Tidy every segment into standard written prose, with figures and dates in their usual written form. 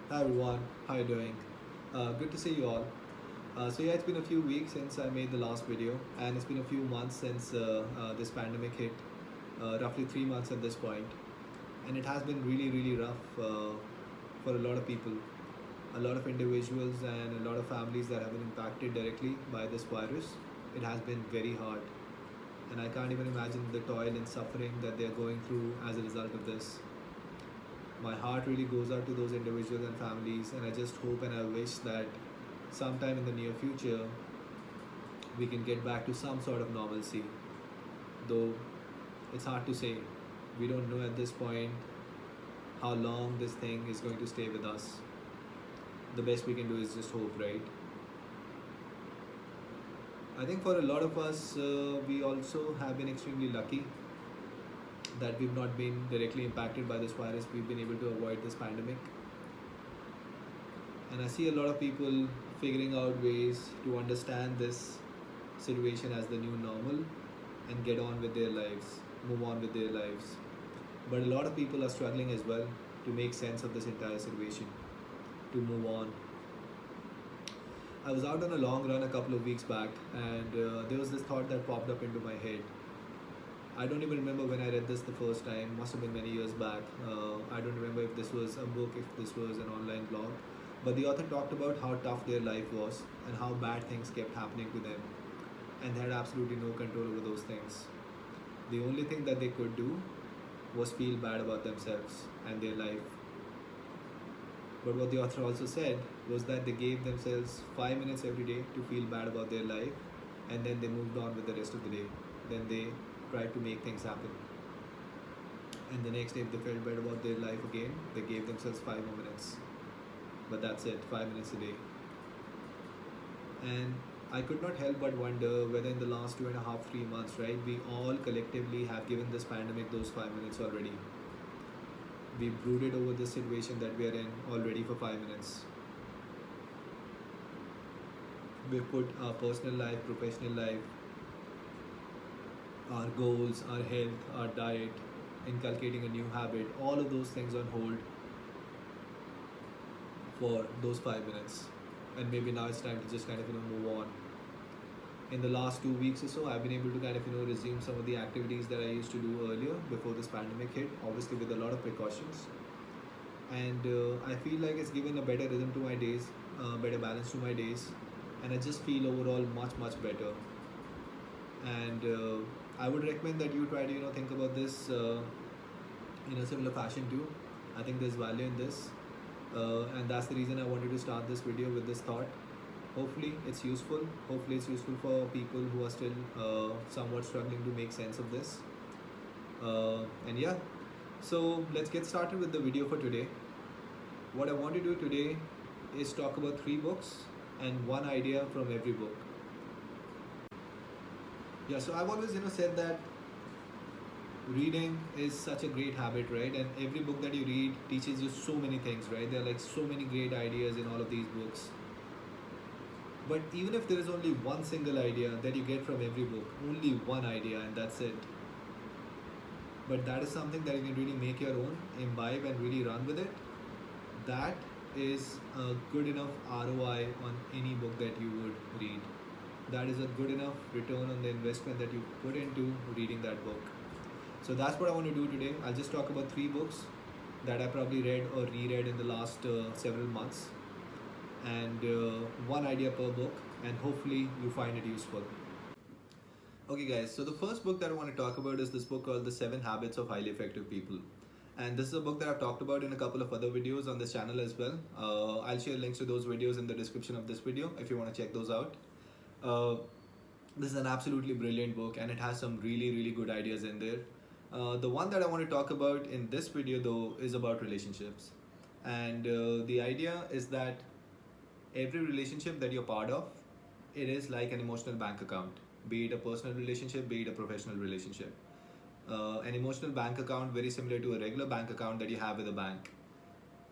Hi everyone, how are you doing? Good to see you all. It's been a few weeks since I made the last video, and it's been a few months since this pandemic hit, roughly 3 months at this point, and it has been really rough for a lot of people, a lot of individuals, and a lot of families that have been impacted directly by this virus. It has been very hard, and I can't even imagine the toil and suffering that they are going through as a result of this. My heart really goes out to those individuals and families, and I just hope and I wish that sometime in the near future we can get back to some sort of normalcy. Though it's hard to say, we don't know at this point how long this thing is going to stay with us. The best we can do is just hope, right? I think for a lot of us, we also have been extremely lucky that we've not been directly impacted by this virus. We've been able to avoid this pandemic, and I see a lot of people figuring out ways to understand this situation as the new normal and get on with their lives, move on with their lives. But a lot of people are struggling as well to make sense of this entire situation, to move on. I was out on a long run a couple of weeks back, and there was this thought that popped up into my head. I don't even remember when I read this the first time. Must have been many years back. I don't remember if this was a book, if this was an online blog. But the author talked about how tough their life was and how bad things kept happening to them. And they had absolutely no control over those things. The only thing that they could do was feel bad about themselves and their life. But what the author also said was that they gave themselves 5 minutes every day to feel bad about their life, and then they moved on with the rest of the day. Then they tried to make things happen. And the next day, if they felt bad about their life again, they gave themselves 5 more minutes. But that's it, 5 minutes a day. And I could not help but wonder whether in the last 2.5, 3 months, right, we all collectively have given this pandemic those 5 minutes already. We brooded over the situation that we are in already for 5 minutes. We put our personal life, professional life, our goals, our health, our diet, inculcating a new habit, all of those things on hold for those 5 minutes. And maybe now it's time to just kind of move on. In the last 2 weeks or so, I've been able to kind of resume some of the activities that I used to do earlier before this pandemic hit, obviously with a lot of precautions. And I feel like it's given a better rhythm to my days, better balance to my days, and I just feel overall much better. And I would recommend that you try to think about this in a similar fashion too. I think there's value in this, and that's the reason I wanted to start this video with this thought. Hopefully it's useful. Hopefully it's useful for people who are still somewhat struggling to make sense of this. And yeah, so let's get started with the video for today. What I want to do today is talk about 3 books and one idea from every book. Yeah, so I've always said that reading is such a great habit, right? And every book that you read teaches you so many things, right? There are like so many great ideas in all of these books. But even if there is only one single idea that you get from every book, only one idea, and that's it. But that is something that you can really make your own, imbibe, and really run with it. That is a good enough ROI on any book that you would read. That is a good enough return on the investment that you put into reading that book. So that's what I want to do today. I'll just talk about 3 books that I probably read or reread in the last several months, and one idea per book, and hopefully you find it useful. Okay, guys, so the first book that I want to talk about is this book called The 7 Habits of Highly Effective People. And this is a book that I've talked about in a couple of other videos on this channel as well. I'll share links to those videos in the description of this video if you want to check those out. Uh, this is an absolutely brilliant book, and it has some really good ideas in there. The one that I want to talk about in this video though is about relationships. And the idea is that every relationship that you're part of, it is like an emotional bank account, be it a personal relationship, be it a professional relationship. An emotional bank account very similar to a regular bank account that you have with a bank.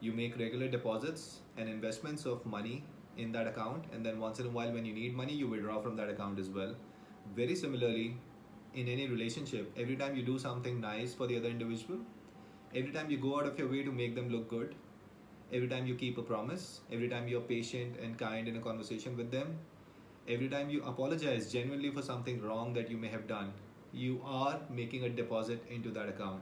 You make regular deposits and investments of money in that account, and then once in a while when you need money, you withdraw from that account as well. Very similarly, in any relationship, every time you do something nice for the other individual, every time you go out of your way to make them look good, every time you keep a promise, every time you're patient and kind in a conversation with them, every time you apologize genuinely for something wrong that you may have done, you are making a deposit into that account.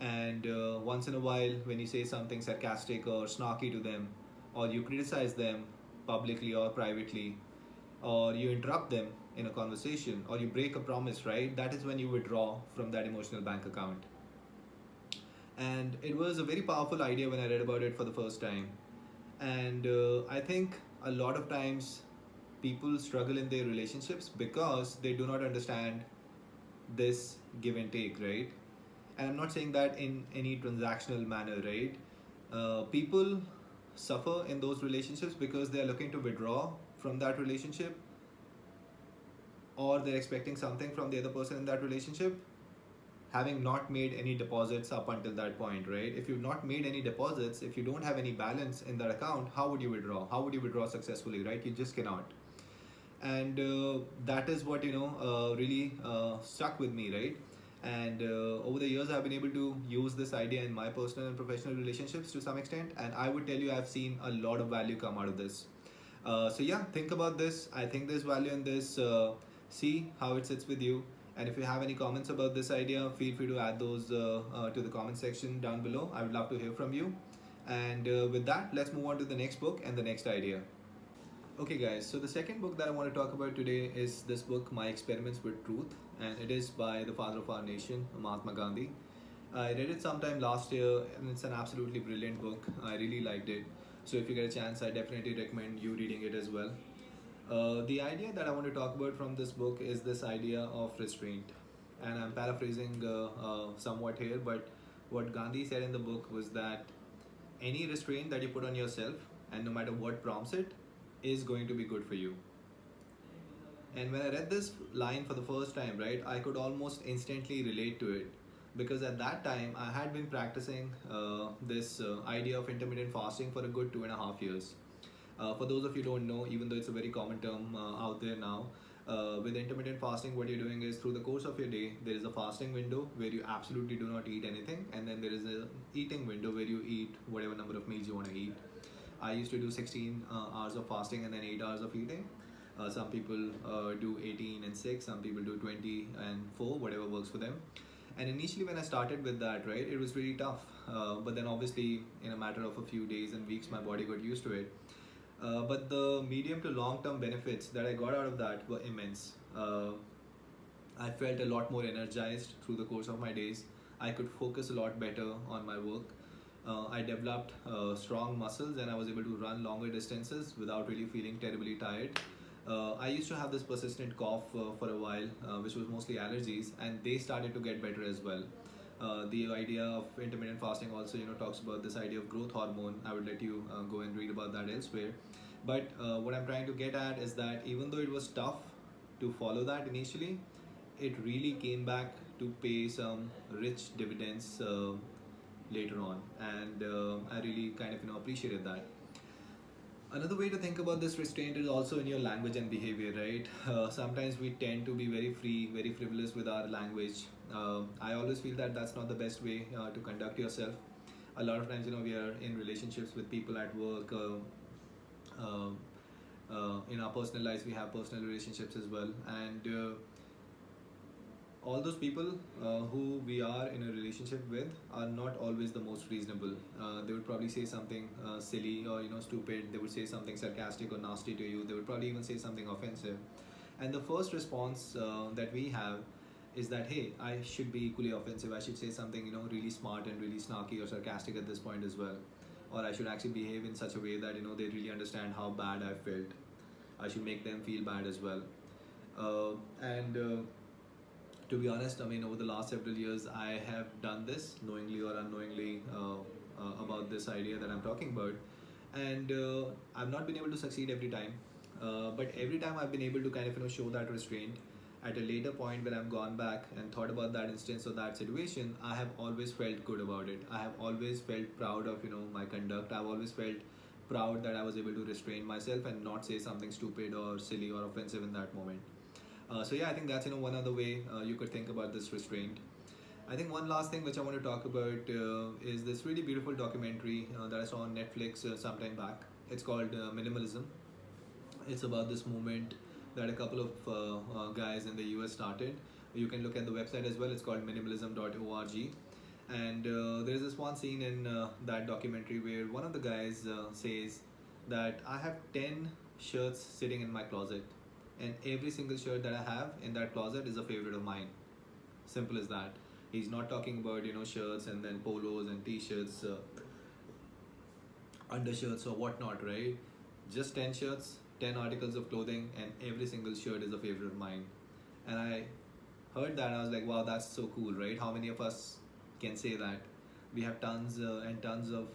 And once in a while, when you say something sarcastic or snarky to them, or you criticize them publicly or privately, or you interrupt them in a conversation, or you break a promise, right? That is when you withdraw from that emotional bank account. And it was a very powerful idea when I read about it for the first time. And I think a lot of times people struggle in their relationships because they do not understand this give and take, right? And I'm not saying that in any transactional manner, right? People suffer in those relationships because they are looking to withdraw from that relationship, or they're expecting something from the other person in that relationship, having not made any deposits up until that point, right? If you've not made any deposits, if you don't have any balance in that account, how would you withdraw? How would you withdraw successfully, right? You just cannot. And that is what really stuck with me, right? And over the years, I've been able to use this idea in my personal and professional relationships to some extent, and I would tell you I've seen a lot of value come out of this. So yeah, think about this. I think there's value in this. See how it sits with you. And if you have any comments about this idea, feel free to add those to the comment section down below. I would love to hear from you. And with that, let's move on to the next book and the next idea. Okay, guys, so the second book that I want to talk about today is this book, My Experiments with Truth, and it is by the father of our nation, Mahatma Gandhi. I read it sometime last year, and it's an absolutely brilliant book. I really liked it. So, if you get a chance, I definitely recommend you reading it as well. The idea that I want to talk about from this book is this idea of restraint. And I'm paraphrasing somewhat here, but what Gandhi said in the book was that any restraint that you put on yourself, and no matter what prompts it, is going to be good for you. And when I read this line for the first time, right, I could almost instantly relate to it, because at that time I had been practicing this idea of intermittent fasting for a good 2.5 years. For those of you who don't know, even though it's a very common term out there now, with intermittent fasting, what you're doing is through the course of your day, there is a fasting window where you absolutely do not eat anything, and then there is a eating window where you eat whatever number of meals you want to eat. I used to do 16 hours of fasting and then 8 hours of eating. Some people do 18 and 6, some people do 20 and 4, whatever works for them. And initially, when I started with that, right, it was really tough. But then, obviously, in a matter of a few days and weeks, my body got used to it. But the medium to long term benefits that I got out of that were immense. I felt a lot more energized through the course of my days. I could focus a lot better on my work. I developed strong muscles, and I was able to run longer distances without really feeling terribly tired. I used to have this persistent cough for a while, which was mostly allergies, and they started to get better as well. The idea of intermittent fasting also, talks about this idea of growth hormone. I would let you go and read about that elsewhere. But what I'm trying to get at is that even though it was tough to follow that initially, it really came back to pay some rich dividends later on, and I really kind of appreciated that. Another way to think about this restraint is also in your language and behavior, right? Sometimes we tend to be very free, very frivolous with our language. I always feel that that's not the best way to conduct yourself. A lot of times, we are in relationships with people at work. In our personal lives, we have personal relationships as well, and all those people who we are in a relationship with are not always the most reasonable. They would probably say something silly or stupid. They would say something sarcastic or nasty to you. They would probably even say something offensive. And the first response that we have is that, hey, I should be equally offensive. I should say something really smart and really snarky or sarcastic at this point as well. Or I should actually behave in such a way that they really understand how bad I felt. I should make them feel bad as well. And to be honest, I mean, over the last several years, I have done this knowingly or unknowingly about this idea that I'm talking about, and I've not been able to succeed every time. But every time I've been able to kind of show that restraint. At a later point, when I've gone back and thought about that instance or that situation, I have always felt good about it. I have always felt proud of my conduct. I've always felt proud that I was able to restrain myself and not say something stupid or silly or offensive in that moment. So yeah, I think that's one other way you could think about this restraint. I think one last thing which I want to talk about is this really beautiful documentary that I saw on Netflix sometime back. It's called Minimalism. It's about this movement that a couple of guys in the US started. You can look at the website as well. It's called minimalism.org. And there's this one scene in that documentary where one of the guys says that I have 10 shirts sitting in my closet, and every single shirt that I have in that closet is a favorite of mine. Simple as that. He's not talking about shirts and then polos and t-shirts, undershirts or whatnot, right? Just 10 shirts, 10 articles of clothing, and every single shirt is a favorite of mine. And I heard that and I was like, wow, that's so cool, right? How many of us can say that? We have tons and tons of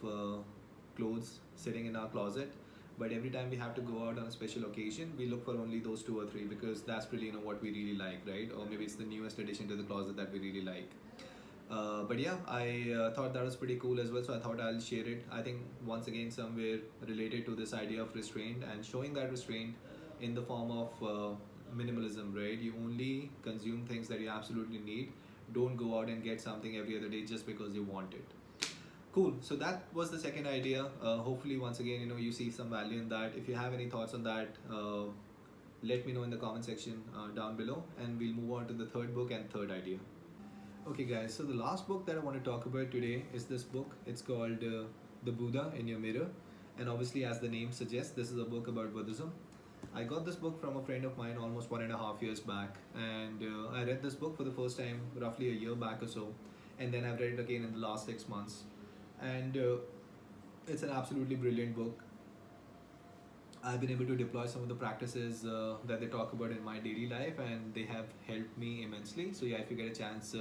clothes sitting in our closet, but every time we have to go out on a special occasion, we look for only those two or three because that's really what we really like, right? Or maybe it's the newest addition to the closet that we really like. But yeah, I thought that was pretty cool as well, so I thought I'll share it. I think once again somewhere related to this idea of restraint and showing that restraint in the form of minimalism, right? You only consume things that you absolutely need. Don't go out and get something every other day just because you want it. Cool. So that was the second idea. Hopefully, once again, you see some value in that. If you have any thoughts on that, let me know in the comment section down below, and we'll move on to the third book and third idea. Okay, guys, so the last book that I want to talk about today is this book. It's called The Buddha in Your Mirror. And obviously, as the name suggests, this is a book about Buddhism. I got this book from a friend of mine almost 1.5 years back. And I read this book for the first time roughly a year back or so. And then I've read it again in the last 6 months. And it's an absolutely brilliant book. I've been able to deploy some of the practices that they talk about in my daily life, and they have helped me immensely. So yeah, if you get a chance,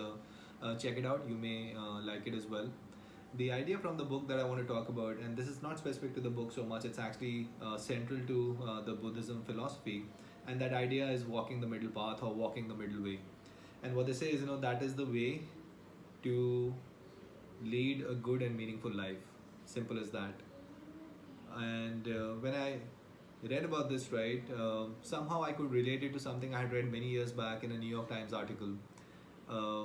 check it out. You may like it as well. The idea from the book that I want to talk about, and this is not specific to the book so much, it's actually central to the Buddhism philosophy, and that idea is walking the middle path or walking the middle way. And what they say is, that is the way to lead a good and meaningful life. Simple as that. And when I read about this, right, somehow I could relate it to something I had read many years back in a New York Times article. Uh,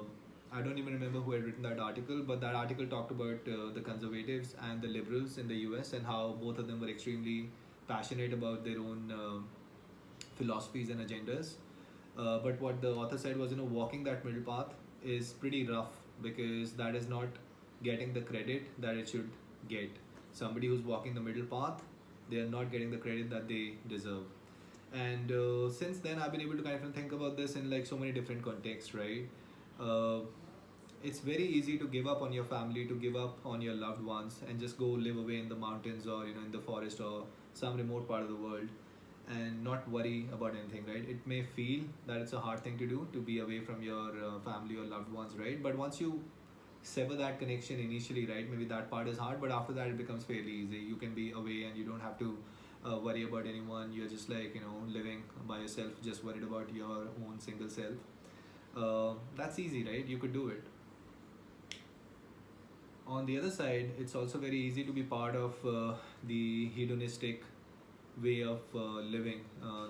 I don't even remember who had written that article, but that article talked about the conservatives and the liberals in the US and how both of them were extremely passionate about their own philosophies and agendas. But what the author said was, walking that middle path is pretty rough because that is not getting the credit that it should get. Somebody who's walking the middle path, they are not getting the credit that they deserve. And since then, I've been able to kind of think about this in like so many different contexts, right? Uh, it's very easy to give up on your family, to give up on your loved ones, and just go live away in the mountains or in the forest or some remote part of the world, and not worry about anything, right? It may feel that it's a hard thing to do, to be away from your family or loved ones, right? But once you sever that connection initially, right, maybe that part is hard, but after that it becomes fairly easy. You can be away and you don't have to worry about anyone. You're just like living by yourself, just worried about your own single self. That's easy, right? You could do it. On the other side, it's also very easy to be part of the hedonistic way of living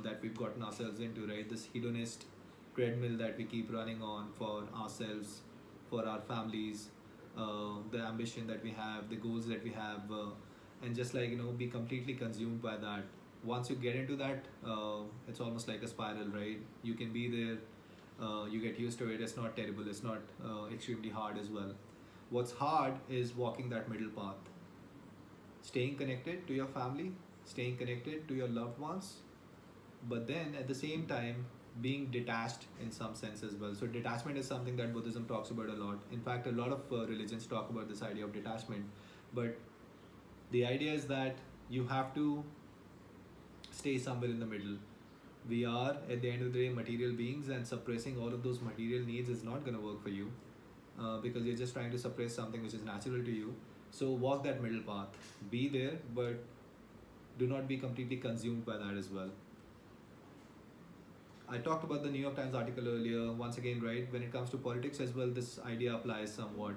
that we've gotten ourselves into, right? This hedonist treadmill that we keep running on for ourselves, for our families, the ambition that we have, the goals that we have, and just like be completely consumed by that. Once you get into that, it's almost like a spiral, right? You can be there, you get used to it. It's not terrible. It's not extremely hard as well. What's hard is walking that middle path, staying connected to your family, staying connected to your loved ones, but then at the same time being detached in some sense as well. So detachment is something that Buddhism talks about a lot. In fact, a lot of religions talk about this idea of detachment, but the idea is that you have to stay somewhere in the middle. We are at the end of the day material beings, and suppressing all of those material needs is not going to work for you, because you're just trying to suppress something which is natural to you. So walk that middle path, be there, but do not be completely consumed by that as well. I talked about the New York Times article earlier. Once again, right, when it comes to politics as well, this idea applies somewhat.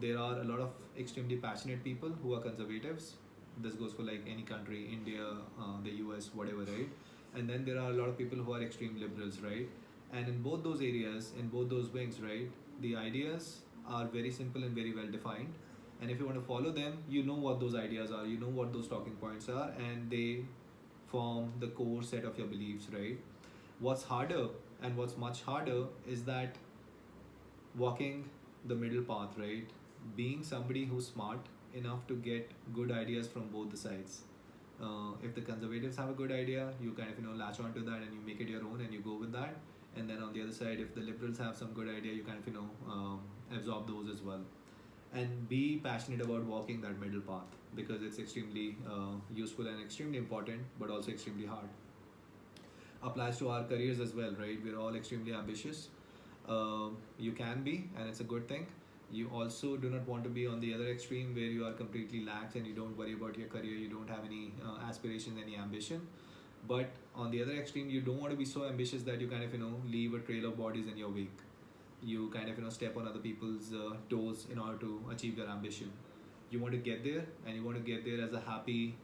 There are a lot of extremely passionate people who are conservatives. This goes for like any country, India, the US, whatever, right? And then there are a lot of people who are extreme liberals, right? And in both those areas, in both those wings, right, The ideas are very simple and very well defined, and if you want to follow them, you know what those ideas are, you know what those talking points are, and they form the core set of your beliefs, right? What's harder, and what's much harder, is that walking the middle path, right? Being somebody who's smart enough to get good ideas from both the sides. If the conservatives have a good idea, you kind of latch onto that and you make it your own and you go with that. And then on the other side, if the liberals have some good idea, you kind of absorb those as well. And be passionate about walking that middle path, because it's extremely useful and extremely important, but also extremely hard. Applies to our careers as well, right? We're all extremely ambitious. You can be, and it's a good thing. You also do not want to be on the other extreme where you are completely lax and you don't worry about your career, you don't have any aspirations, any ambition. But on the other extreme, you don't want to be so ambitious that you kind of leave a trail of bodies in your wake. You kind of step on other people's toes in order to achieve your ambition. You want to get there, and you want to get there as a happy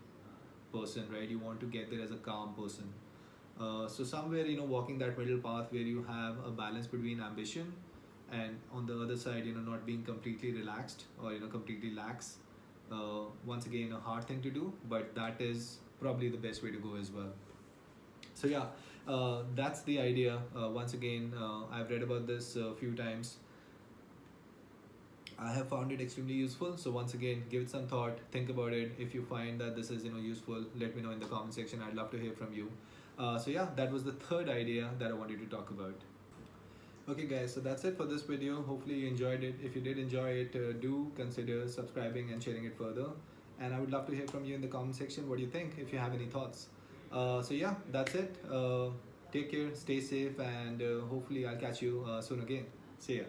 person, right? You want to get there as a calm person. So somewhere, walking that middle path where you have a balance between ambition and on the other side, not being completely relaxed or completely lax. Once again, a hard thing to do, but that is probably the best way to go as well. So yeah, that's the idea. Once again, I've read about this a few times. I have found it extremely useful. So once again, give it some thought, think about it. If you find that this is useful, let me know in the comment section. I'd love to hear from you. So yeah, that was the third idea that I wanted to talk about. Okay guys, so that's it for this video. Hopefully you enjoyed it. If you did enjoy it, do consider subscribing and sharing it further. And I would love to hear from you in the comment section. What do you think, if you have any thoughts? So yeah, that's it. Take care, stay safe, and hopefully I'll catch you soon again. See ya.